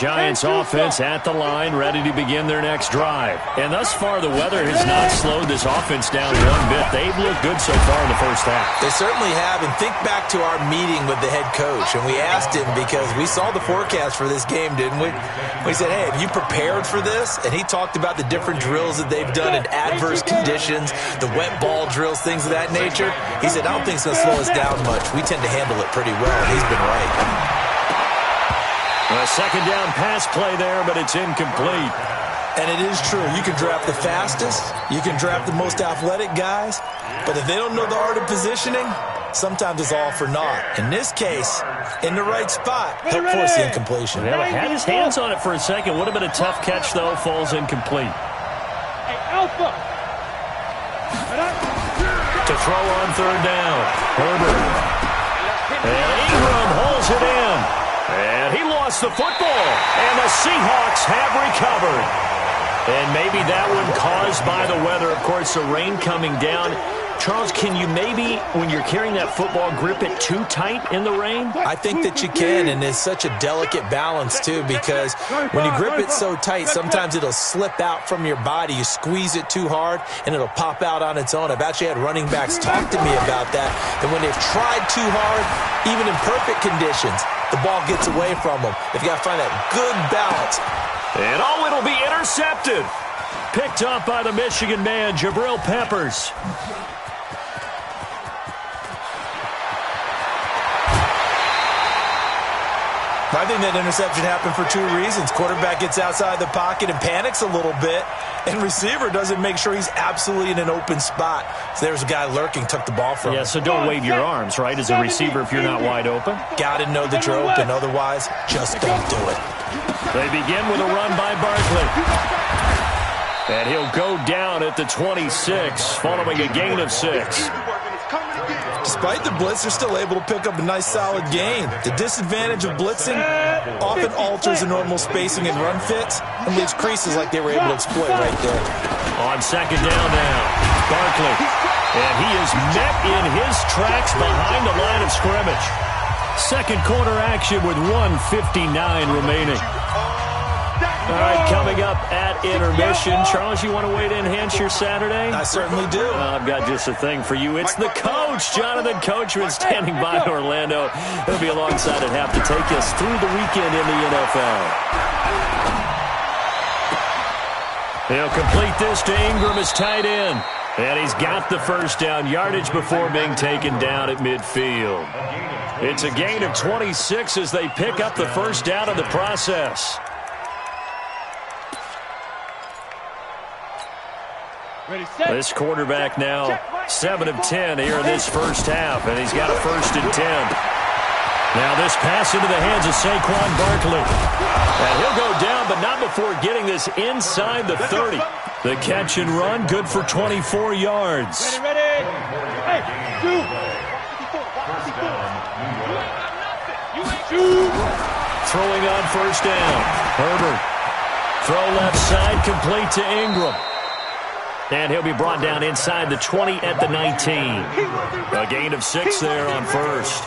Giants offense at the line, ready to begin their next drive. And thus far, the weather has not slowed this offense down one bit. They've looked good so far in the first half. They certainly have. And think back to our meeting with the head coach. And we asked him, because we saw the forecast for this game, didn't we? We said, hey, have you prepared for this? And he talked about the different drills that they've done in adverse conditions, the wet ball drills, things of that nature. He said, I don't think it's going to slow us down much. We tend to handle it pretty well. And he's been right. A second down pass play there, but it's incomplete. And it is true. You can draft the fastest. You can draft the most athletic guys. But if they don't know the art of positioning, sometimes it's all for naught. In this case, in the right spot, help force the incompletion. Well, had his hands on it for a second. Would have been a tough catch, though. Falls incomplete. Hey, Alpha. To throw on third down. Herbert. And Ingram holds it in. And he lost the football. And the Seahawks have recovered. And maybe that one caused by the weather. Of course, the rain coming down. Charles, can you maybe, when you're carrying that football, grip it too tight in the rain? I think that you can, and it's such a delicate balance, too, because when you grip it so tight, sometimes it'll slip out from your body. You squeeze it too hard, and it'll pop out on its own. I've actually had running backs talk to me about that when they've tried too hard, even in perfect conditions, the ball gets away from them. They've got to find that good balance. And it'll be intercepted. Picked up by the Michigan man, Jabril Peppers. I think that interception happened for two reasons. Quarterback gets outside the pocket and panics a little bit, and receiver doesn't make sure he's absolutely in an open spot. So there's a guy lurking, took the ball from him. Yeah, so don't wave your arms, right, as a receiver if you're not wide open. Got to know that you're open. Otherwise, just don't do it. They begin with a run by Barkley. And he'll go down at the 26, following a gain of 6. Despite the blitz, they're still able to pick up a nice, solid gain. The disadvantage of blitzing often alters the normal spacing and run fits and leaves creases like they were able to exploit right there. On second down now, Barkley. And he is met in his tracks behind the line of scrimmage. Second quarter action with 1:59 remaining. All right, coming up at intermission. Charles, you want to wait to enhance your Saturday? I certainly do. I've got just a thing for you. It's the coach, Jonathan Coachman, standing by Orlando. He'll be alongside at half to take us through the weekend in the NFL. He'll complete this to Ingram as tight end. And he's got the first down yardage before being taken down at midfield. It's a gain of 26 as they pick up the first down in the process. This quarterback now 7 of 10 here in this first half, and he's got a 1st and 10. Now this pass into the hands of Saquon Barkley. And he'll go down, but not before getting this inside the 30. The catch and run, good for 24 yards. Ready. Hey, Throwing on first down. Herbert. Throw left side, complete to Ingram. And he'll be brought down inside the 20 at the 19. A gain of 6 there on first.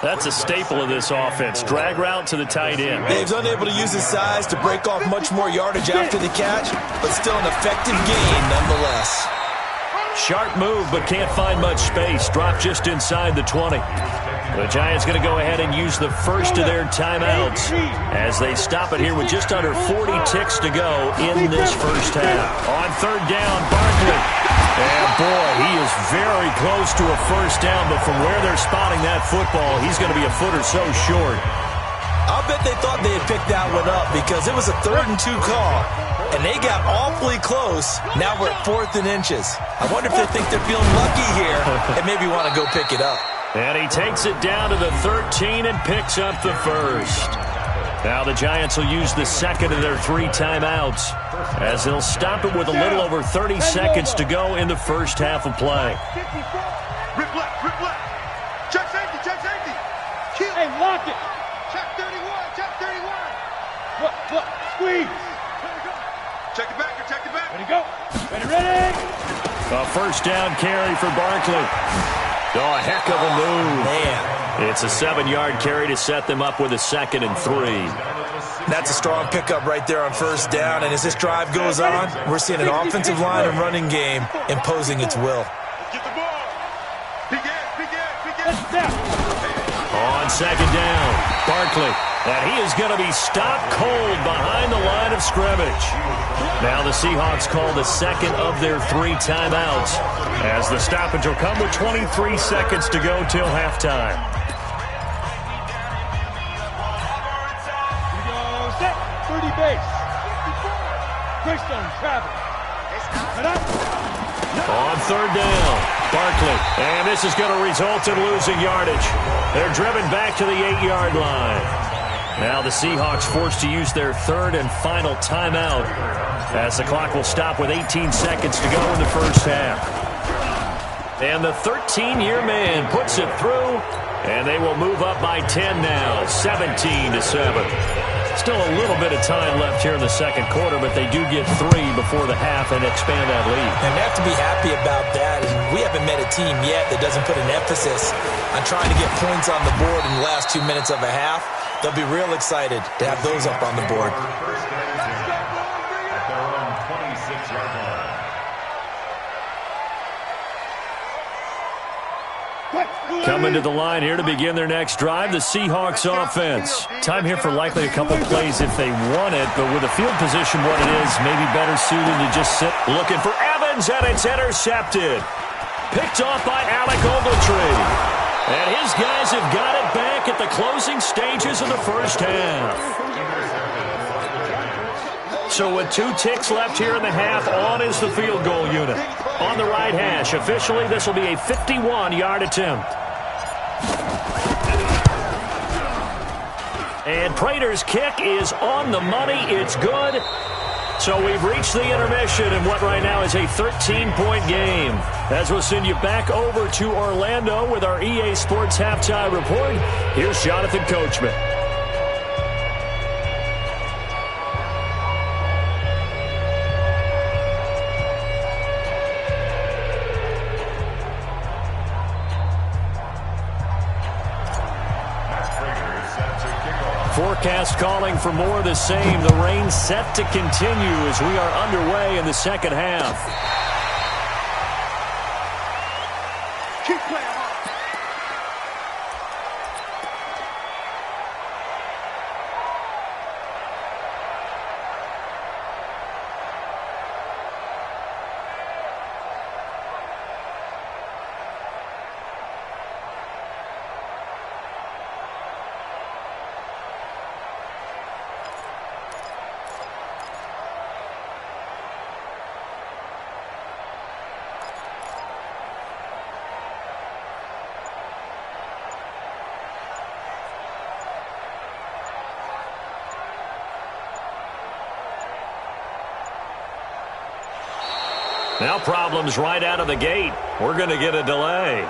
That's a staple of this offense. Drag route to the tight end. Dave's unable to use his size to break off much more yardage after the catch, but still an effective gain nonetheless. Sharp move, but can't find much space. Drop just inside the 20. The Giants going to go ahead and use the first of their timeouts as they stop it here with just under 40 ticks to go in this first half. On third down, Barkley. And boy, he is very close to a first down, but from where they're spotting that football, he's going to be a foot or so short. I'll bet they thought they had picked that one up because it was a 3rd and 2 call, and they got awfully close. Now we're at 4th and inches. I wonder if they think they're feeling lucky here and maybe want to go pick it up. And he takes it down to the 13 and picks up the first. Now the Giants will use the second of their 3 timeouts as they'll stop it with a little over 30 seconds to go in the first half of play. Rip left. Check safety. Kill. Hey, lock it. Check 31. Look, squeeze. Check it back. Ready, go. Ready. A first down carry for Barkley. Oh, a heck of a move. Man. It's a 7-yard carry to set them up with a 2nd and 3. That's a strong pickup right there on first down. And as this drive goes on, we're seeing an offensive line and running game imposing its will. Get the ball. On second down, Barkley. And he is going to be stopped cold behind the line of scrimmage. Now the Seahawks call the second of their 3 timeouts, as the stoppage will come with 23 seconds to go till halftime. Set. 30 base. Greystone travel. On third down, Barkley. And this is going to result in losing yardage. They're driven back to the 8-yard line. Now the Seahawks forced to use their third and final timeout, as the clock will stop with 18 seconds to go in the first half. And the 13-year man puts it through, and they will move up by 10 now, 17-7. Still a little bit of time left here in the second quarter, but they do get 3 before the half and expand that lead. And we have to be happy about that. And we haven't met a team yet that doesn't put an emphasis on trying to get points on the board in the last 2 minutes of a half. They'll be real excited to have those up on the board. Coming to the line here to begin their next drive, the Seahawks offense. Time here for likely a couple plays if they want it, but with the field position what it is, maybe better suited to just sit. Looking for Evans, and it's intercepted. Picked off by Alec Ogletree. And his guys have got it back at the closing stages of the first half. So with 2 ticks left here in the half, on is the field goal unit. On the right hash, officially this will be a 51-yard attempt. And Prater's kick is on the money. It's good. So we've reached the intermission in what right now is a 13-point game. As we'll send you back over to Orlando with our EA Sports Halftime Report, here's Jonathan Coachman. Forecast calling for more of the same. The rain set to continue as we are underway in the second half. Keep playing hard. Now problems right out of the gate. We're going to get a delay.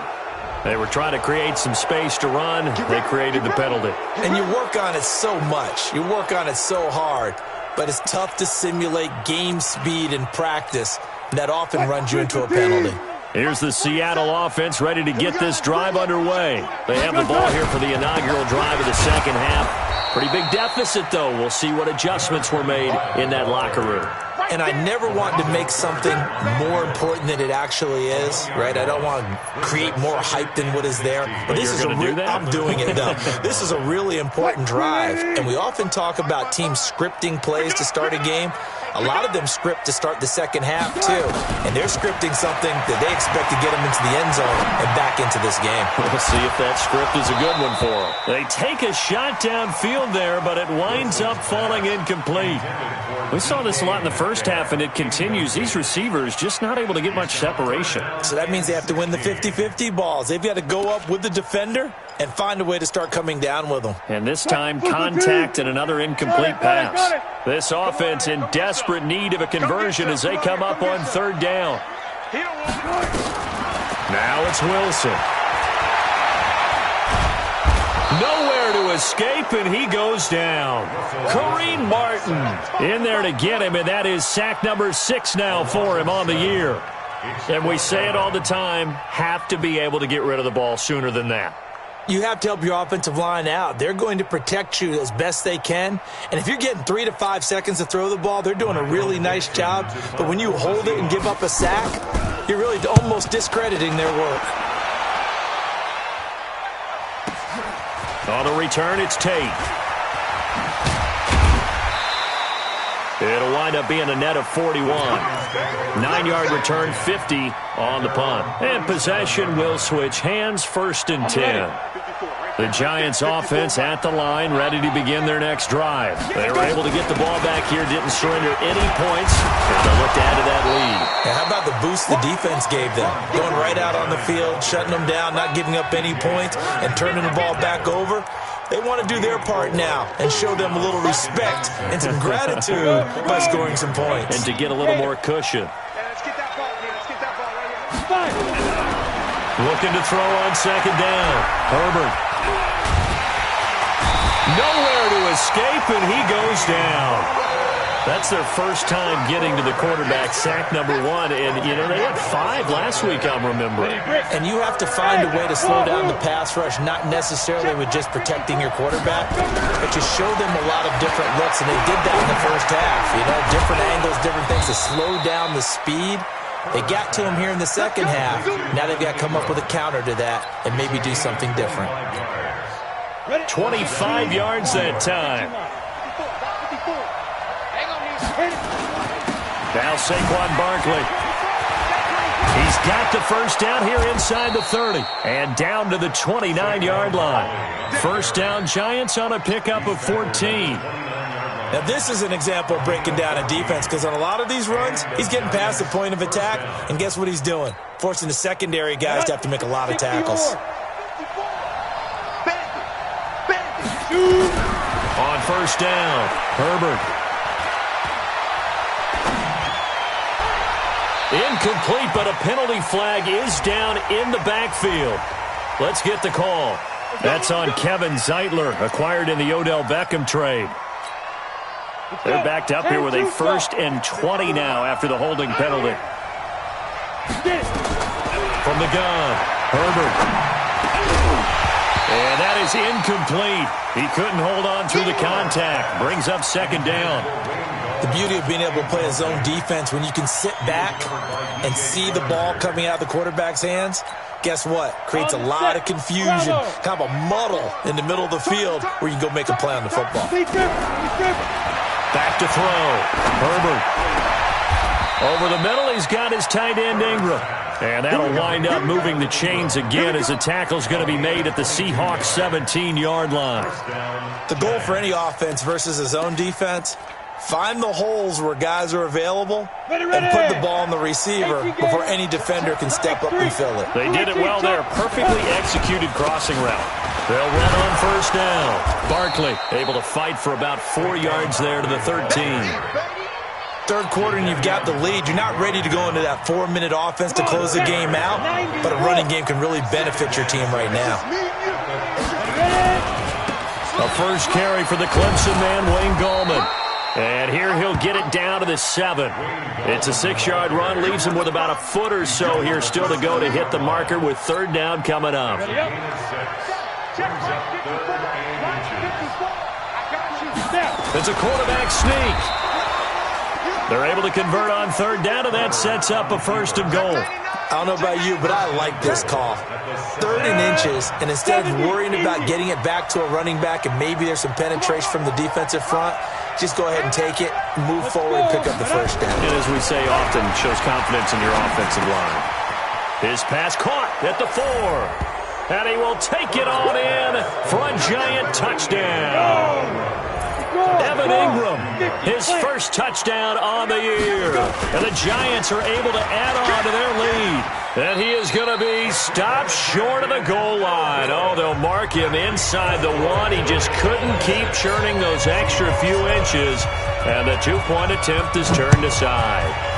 They were trying to create some space to run. They created the penalty. And you work on it so much. You work on it so hard. But it's tough to simulate game speed in practice. That often runs you into a penalty. Here's the Seattle offense ready to get this drive underway. They have the ball here for the inaugural drive of the second half. Pretty big deficit, though. We'll see what adjustments were made in that locker room. And I never want to make something more important than it actually is, right? I don't want to create more hype than what is there. But this is I'm doing it, though. This is a really important drive. And we often talk about teams scripting plays to start a game. A lot of them script to start the second half, too. And they're scripting something that they expect to get them into the end zone and back into this game. We'll see if that script is a good one for them. They take a shot downfield there, but it winds up falling incomplete. We saw this a lot in the first half, and it continues. These receivers just not able to get much separation. So that means they have to win the 50-50 balls. They've got to go up with the defender and find a way to start coming down with them. And this time, contact and another incomplete pass. This offense in desperate need of a conversion as they come up on third down. Now it's Wilson. Nowhere to escape, and he goes down. Kareem Martin in there to get him, and that is sack number 6 now for him on the year. And we say it all the time, have to be able to get rid of the ball sooner than that. You have to help your offensive line out. They're going to protect you as best they can. And if you're getting 3 to 5 seconds to throw the ball, they're doing a really nice job. But when you hold it and give up a sack, you're really almost discrediting their work. On the return, it's Tate. It'll wind up being a net of 41. 9-yard return, 50 on the punt. And possession will switch hands, 1st and 10. The Giants offense at the line, ready to begin their next drive. They were able to get the ball back here, didn't surrender any points, and they'll look to add to that lead. Yeah, how about the boost the defense gave them? Going right out on the field, shutting them down, not giving up any points, and turning the ball back over. They want to do their part now and show them a little respect and some gratitude by scoring some points. And to get a little more cushion. Let's get that ball, man. Let's get that ball right here. Looking to throw on 2nd down. Herbert. Nowhere to escape, and he goes down. That's their first time getting to the quarterback, sack number 1. And, you know, they had 5 last week, I'm remembering. And you have to find a way to slow down the pass rush, not necessarily with just protecting your quarterback, but to show them a lot of different looks. And they did that in the first half. You know, different angles, different things to slow down the speed. They got to him here in the second half. Now they've got to come up with a counter to that and maybe do something different. 25 yards that time. Now Saquon Barkley. He's got the first down here inside the 30 and down to the 29-yard line. First down, Giants on a pickup of 14. Now, this is an example of breaking down a defense because on a lot of these runs, he's getting past the point of attack, and guess what he's doing? Forcing the secondary guys to have to make a lot of tackles. On first down, Herbert. Incomplete, but a penalty flag is down in the backfield. Let's get the call. That's on Kevin Zeitler, acquired in the Odell Beckham trade. They're backed up here with a 1st and 20 now after the holding penalty. From the gun, Herbert. And that is incomplete. He couldn't hold on through the contact. Brings up 2nd down. The beauty of being able to play a zone defense, when you can sit back and see the ball coming out of the quarterback's hands, guess what? Creates a lot of confusion, kind of a muddle in the middle of the field where you can go make a play on the football. Back to throw. Herbert. Over the middle, he's got his tight end Ingram. And that'll wind up moving the chains again as the tackle's going to be made at the Seahawks 17-yard line. The goal for any offense versus a zone defense, find the holes where guys are available and put the ball on the receiver before any defender can step up and fill it. They did it well there. Perfectly executed crossing route. They'll run on first down. Barkley able to fight for about 4 yards there to the 13. Third quarter and you've got the lead. You're not ready to go into that 4-minute offense to close the game out, but a running game can really benefit your team right now. A first carry for the Clemson man, Wayne Gallman. And here he'll get it down to the 7. It's a 6-yard run, leaves him with about a foot or so here still to go to hit the marker with 3rd down coming up. It's a quarterback sneak. They're able to convert on 3rd down, and that sets up a 1st and goal. I don't know about you, but I like this call. 3rd and inches, and instead of worrying about getting it back to a running back and maybe there's some penetration from the defensive front, just go ahead and take it, move forward, and pick up the 1st down. And as we say often, shows confidence in your offensive line. His pass caught at the 4. And he will take it on in for a Giant touchdown. Evan Ingram, his first touchdown on the year. And the Giants are able to add on to their lead. And he is going to be stopped short of the goal line. Oh, they'll mark him inside the 1. He just couldn't keep churning those extra few inches. And the 2-point attempt is turned aside.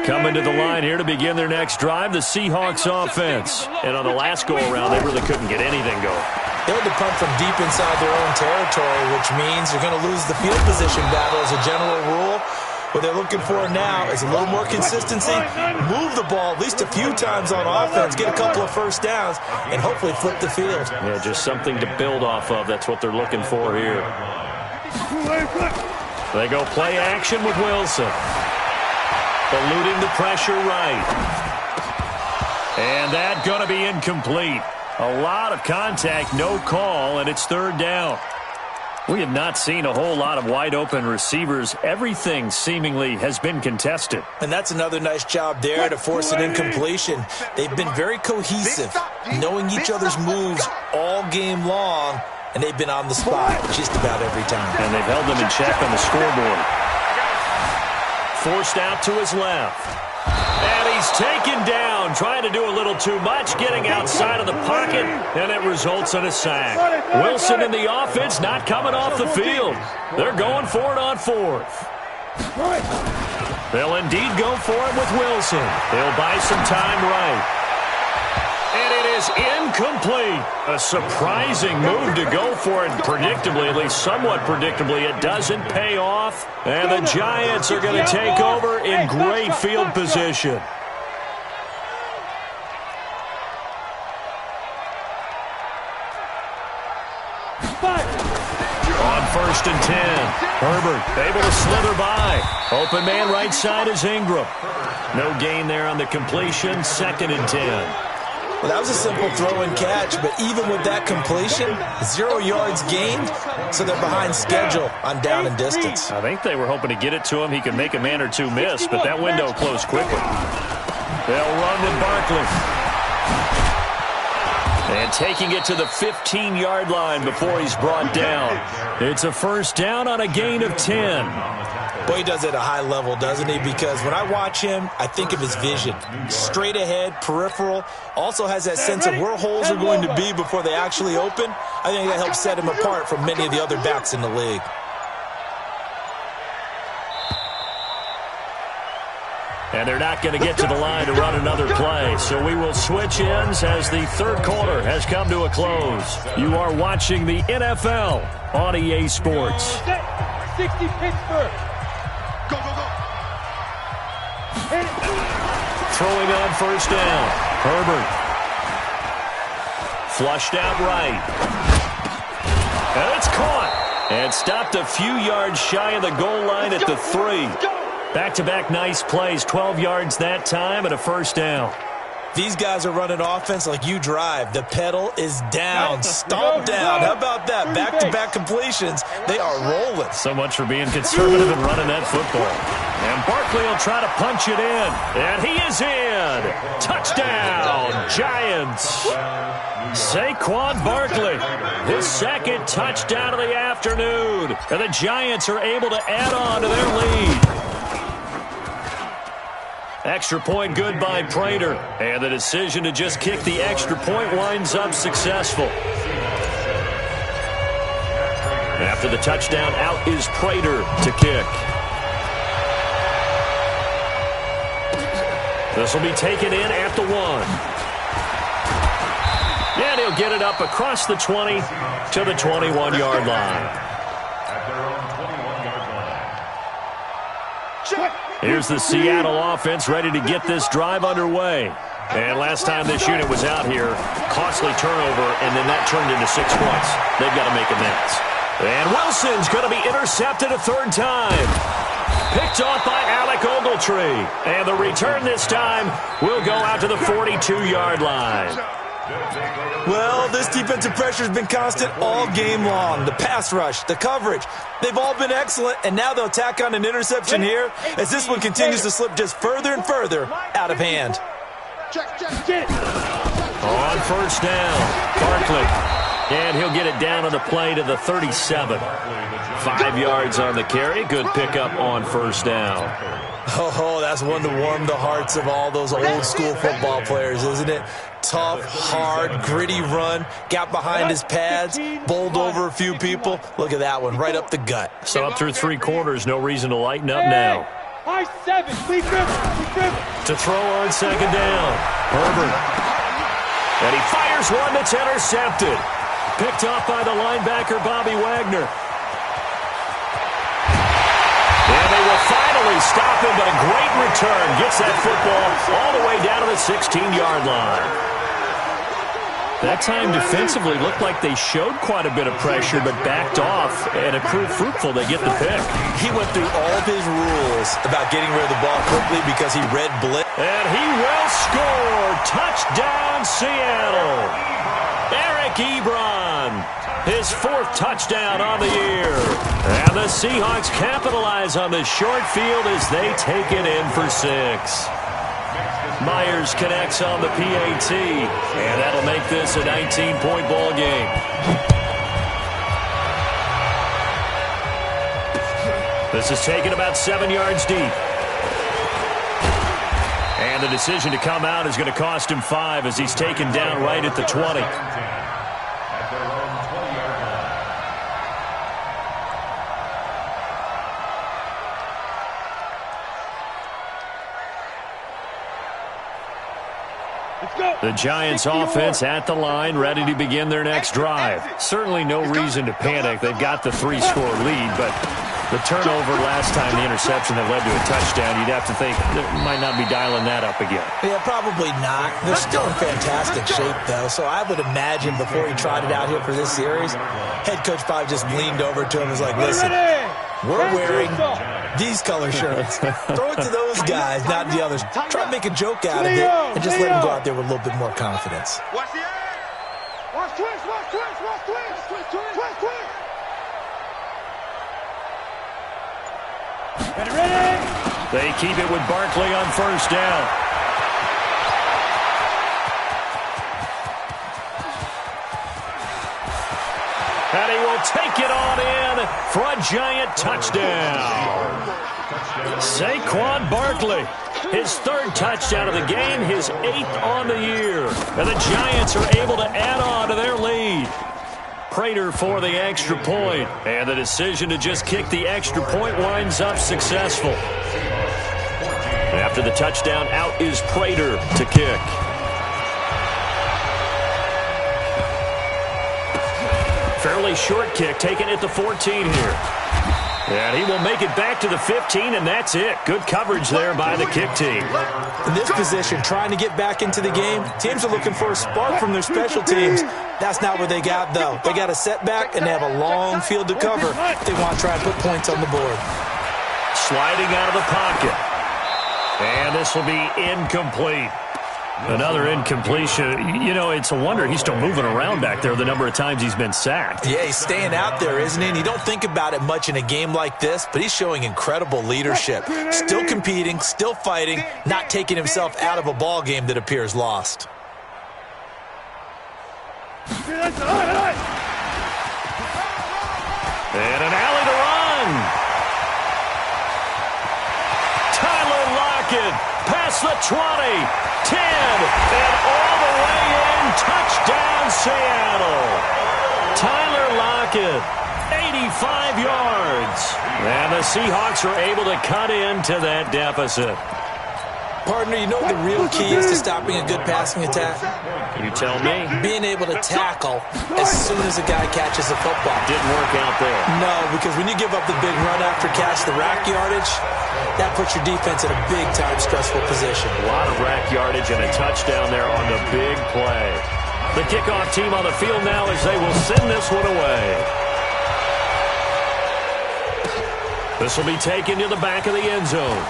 Coming to the line here to begin their next drive, the Seahawks offense. And on the last go-around, they really couldn't get anything going. They had to punt from deep inside their own territory, which means you're going to lose the field position battle as a general rule. What they're looking for now is a little more consistency, move the ball at least a few times on offense, get a couple of first downs, and hopefully flip the field. Yeah, just something to build off of. That's what they're looking for here. They go play action with Wilson. Eluding the pressure right. And that going to be incomplete. A lot of contact, no call, and it's third down. We have not seen a whole lot of wide-open receivers. Everything seemingly has been contested. And that's another nice job there to force an incompletion. They've been very cohesive, knowing each other's moves all game long, and they've been on the spot just about every time. And they've held them in check on the scoreboard. Forced out to his left. And he's taken down, trying to do a little too much, getting outside of the pocket, and it results in a sack. Wilson and the offense not coming off the field. They're going for it on fourth. They'll indeed go for it with Wilson. They'll buy some time right. And it is incomplete. A surprising move to go for it. Predictably, at least somewhat predictably, it doesn't pay off. And the Giants are going to take over in great field position. On 1st and 10, Herbert able to slither by. Open man right side is Ingram. No gain there on the completion. 2nd and 10. Well, that was a simple throw and catch, but even with that completion, 0 yards gained, so they're behind schedule on down and distance. I think they were hoping to get it to him. He could make a man or two miss, but that window closed quickly. They'll run with Barkley. And taking it to the 15-yard line before he's brought down. It's a first down on a gain of 10. Boy, he does it at a high level, doesn't he? Because when I watch him, I think of his vision. Straight ahead, peripheral. Also has that sense of where holes are going to be before they actually open. I think that helps set him apart from many of the other backs in the league. And they're not going to get to the line to run another play. So we will switch ends as the third quarter has come to a close. You are watching the NFL on EA Sports. 60 Pittsburgh. Go, go, go. Throwing on first down. Herbert. Flushed out right. And it's caught. And stopped a few yards shy of the goal line at the 3. Back-to-back nice plays. 12 yards that time and a first down. These guys are running offense like you drive. The pedal is down, stomp down. How about that? Back-to-back completions. They are rolling. So much for being conservative and running that football. And Barkley will try to punch it in. And he is in. Touchdown, Giants. Saquon Barkley, his second touchdown of the afternoon. And the Giants are able to add on to their lead. Extra point good by Prater. And the decision to just kick the extra point winds up successful. After the touchdown, out is Prater to kick. This will be taken in at the 1. And he'll get it up across the 20 to the 21-yard line. Here's the Seattle offense ready to get this drive underway. And last time this unit was out here, costly turnover, and then that turned into 6 points. They've got to make amends. And Wilson's going to be intercepted a third time. Picked off by Alec Ogletree. And the return this time will go out to the 42-yard line. Well, this defensive pressure has been constant all game long. The pass rush, the coverage, they've all been excellent, and now they'll tack on an interception here as this one continues to slip just further and further out of hand. On first down, Barkley, and he'll get it down on the play to the 37. 5 yards on the carry. Good pickup on first down. Oh, that's one to warm the hearts of all those old-school football players, isn't it? Tough, hard, gritty run. Got behind his pads, bowled over a few people. Look at that one, right up the gut. So up through 3 quarters, no reason to lighten up now. High 7, lead driven. To throw on second down, Herbert. And he fires one that's intercepted. Picked off by the linebacker, Bobby Wagner. And they will finally stop him, but a great return. Gets that football all the way down to the 16-yard line. That time defensively looked like they showed quite a bit of pressure but backed off, and it proved fruitful. They get the pick. He went through all of his rules about getting rid of the ball quickly because he read blitz. And he will score. Touchdown, Seattle. Eric Ebron, his 4th touchdown on the year. And the Seahawks capitalize on the short field as they take it in for 6. Myers connects on the PAT, and that'll make this a 19-point ball game. This is taken about 7 yards deep. And the decision to come out is going to cost him 5 as he's taken down right at the 20. The Giants offense at the line, ready to begin their next drive. Certainly no reason to panic. They've got the 3-score lead, but the turnover last time, the interception that led to a touchdown, you'd have to think they might not be dialing that up again. Yeah, probably not. They're still in fantastic shape, though, so I would imagine before he tried it out here for this series, head coach probably just leaned over to him and was like, listen, we're wearing these color shirts. Throw it to those guys, not the others. Try to make a joke out of it and just let them go out there with a little bit more confidence. Watch the edge. Watch twist, watch twist, watch twist, twist, twist, twist. Ready. They keep it with Barkley on 1st down. And he will take it on in for a Giant touchdown. Saquon Barkley, his 3rd touchdown of the game, his 8th on the year. And the Giants are able to add on to their lead. Prater for the extra point. And the decision to just kick the extra point winds up successful. After the touchdown, out is Prater to kick. Fairly short kick taken at the 14 here. And he will make it back to the 15, and that's it. Good coverage there by the kick team. In this position, trying to get back into the game, teams are looking for a spark from their special teams. That's not what they got, though. They got a setback, and they have a long field to cover if they want to try and put points on the board. Sliding out of the pocket. And this will be incomplete. Another incompletion. You know, it's a wonder he's still moving around back there the number of times he's been sacked. Yeah, he's staying out there, isn't he? And you don't think about it much in a game like this, but he's showing incredible leadership. Still competing, still fighting, not taking himself out of a ball game that appears lost. And an alley to run. Tyler Lockett past the 20, 10, and all the way in. Touchdown, Seattle. Tyler Lockett, 85 yards. And the Seahawks are able to cut into that deficit. Partner, you know what the real key is to stopping a good passing attack? You tell me. Being able to tackle as soon as a guy catches a football. Didn't work out there. No, because when you give up the big run after catch, the rack yardage, that puts your defense in a big-time stressful position. A lot of rack yardage and a touchdown there on the big play. The kickoff team on the field now as they will send this one away. This will be taken to the back of the end zone.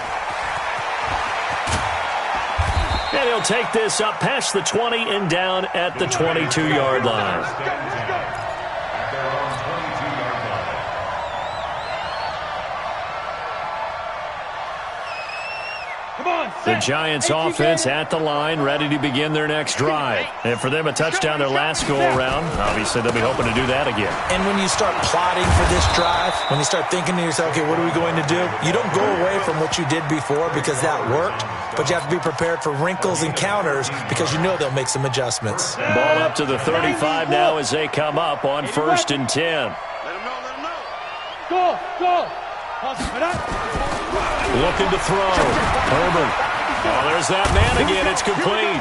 And he'll take this up past the 20 and down at the 22-yard line. The Giants offense at the line, ready to begin their next drive. And for them, a touchdown their last go-around. Obviously, they'll be hoping to do that again. And when you start plotting for this drive, when you start thinking to yourself, okay, what are we going to do? You don't go away from what you did before because that worked, but you have to be prepared for wrinkles and counters because you know they'll make some adjustments. Ball up to the 35 now as they come up on 1st and 10. Let him know. Go. Looking to throw. Herbert. Oh, there's that man again. It's complete.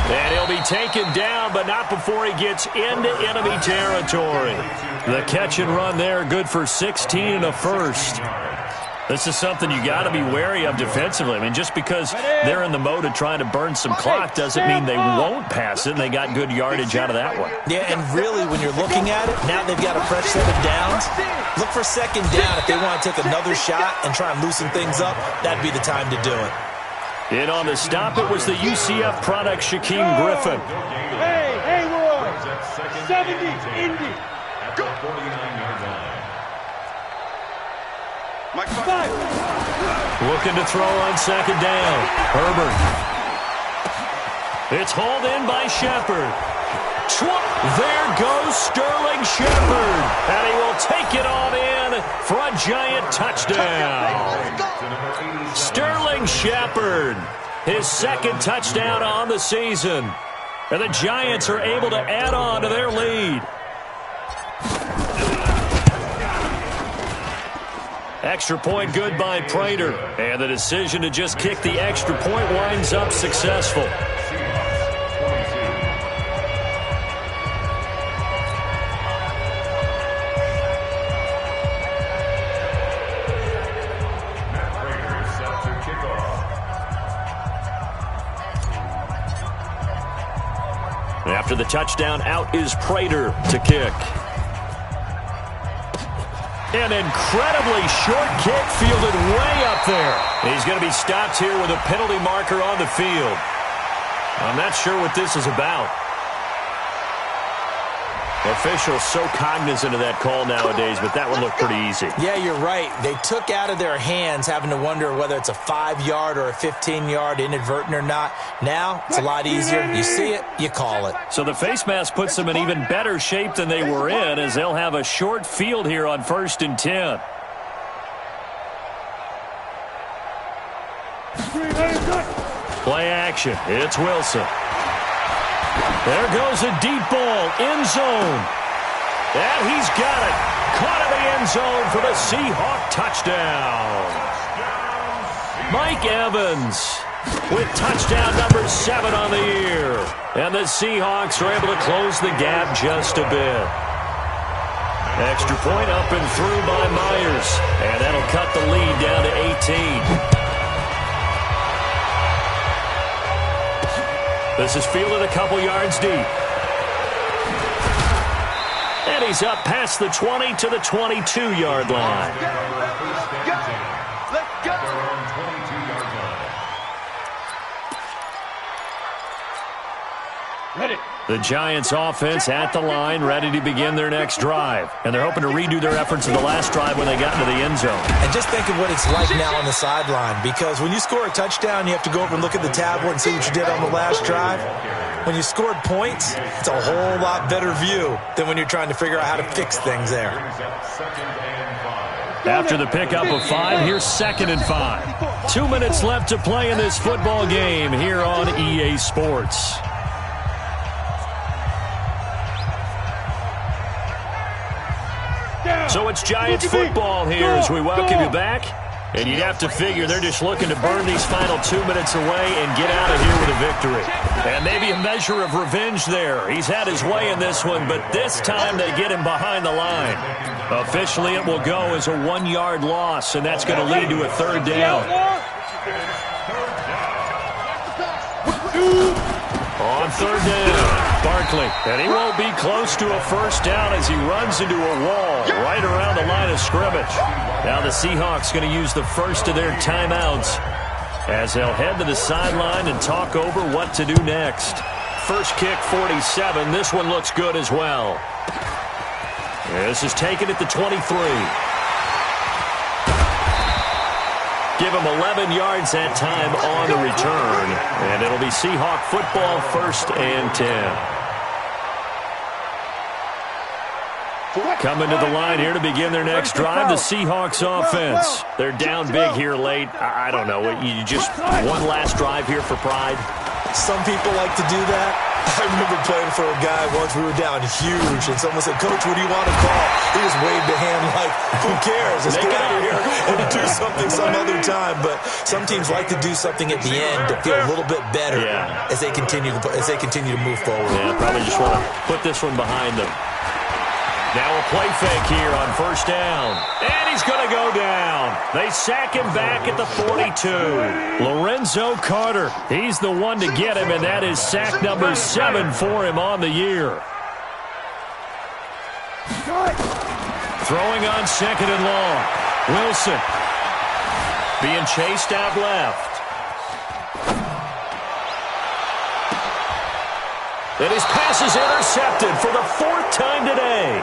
And he'll be taken down, but not before he gets into enemy territory. The catch and run there, good for 16 and a first. This is something you got to be wary of defensively. I mean, just because they're in the mode of trying to burn some clock doesn't mean they won't pass it, and they got good yardage out of that one. Yeah, and really, when you're looking at it, now they've got a fresh set of downs. Look for second down if they want to take another shot and try and loosen things up. That'd be the time to do it. In on the stop, it was the UCF product, Shaquem Griffin. Hey, Roy. 70, Indy. Go. 49-yard line. Looking to throw on second down. Herbert. It's hauled in by Shepard. There goes Sterling Shepard. And he will take it on in for a giant touchdown. Sterling Shepard, his second touchdown on the season. And the Giants are able to add on to their lead. Extra point good by Prater. And the decision to just kick the extra point winds up successful. After the touchdown, out is Prater to kick. An incredibly short kick fielded way up there. He's going to be stopped here with a penalty marker on the field. I'm not sure what this is about. Officials so cognizant of that call nowadays, but that one looked pretty easy. Yeah, you're right. They took out of their hands having to wonder whether it's a 5-yard or a 15-yard, inadvertent or not. Now, it's a lot easier. You see it, you call it. So the face mask puts them in even better shape than they were in, as they'll have a short field here on 1st and 10. Play action. It's Wilson. There goes a deep ball, end zone. And he's got it. Caught in the end zone for the Seahawk touchdown. Mike Evans with touchdown number 7 on the year. And the Seahawks are able to close the gap just a bit. Extra point up and through by Myers. And that'll cut the lead down to 18. This is fielded a couple yards deep. And he's up past the 20 to the 22-yard line. Let's go. Ready. The Giants offense at the line, ready to begin their next drive. And they're hoping to redo their efforts in the last drive when they got into the end zone. And just think of what it's like now on the sideline, because when you score a touchdown, you have to go over and look at the tablet and see what you did on the last drive. When you scored points, it's a whole lot better view than when you're trying to figure out how to fix things there. After the pickup of 5, here's 2nd and 5. 2 minutes left to play in this football game here on EA Sports. So it's Giants football here as we welcome you back. And you'd have to figure they're just looking to burn these final 2 minutes away and get out of here with a victory. And maybe a measure of revenge there. He's had his way in this one, but this time they get him behind the line. Officially, it will go as a 1-yard loss, and that's going to lead to a 3rd down. On 3rd down, Barkley. And he won't be close to a 1st down as he runs into a wall right around the line of scrimmage. Now the Seahawks going to use the first of their timeouts as they'll head to the sideline and talk over what to do next. First kick, 47. This one looks good as well. This is taken at the 23. Give him 11 yards that time on the return. And it'll be Seahawk football, 1st and 10. Coming to the line here to begin their next drive, the Seahawks offense. They're down big here late. I don't know. You just one last drive here for pride? Some people like to do that. I remember playing for a guy once. We were down huge, and someone said, "Coach, what do you want to call?" He just waved a hand like, "Who cares? Let's get out of here and do something some other time." But some teams like to do something at the end to feel a little bit better as they continue to move forward. Yeah, probably just want to put this one behind them. Now a play fake here on first down. And he's going to go down. They sack him back at the 42. Lorenzo Carter, he's the one to get him, and that is sack number 7 for him on the year. Throwing on second and long. Wilson being chased out left. And his pass is intercepted for the 4th time today.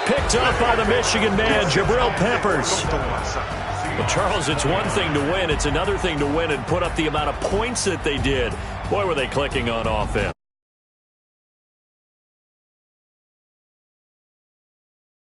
Picked up by the Michigan man, Jabril Peppers. Well, Charles, it's one thing to win. It's another thing to win and put up the amount of points that they did. Boy, were they clicking on offense.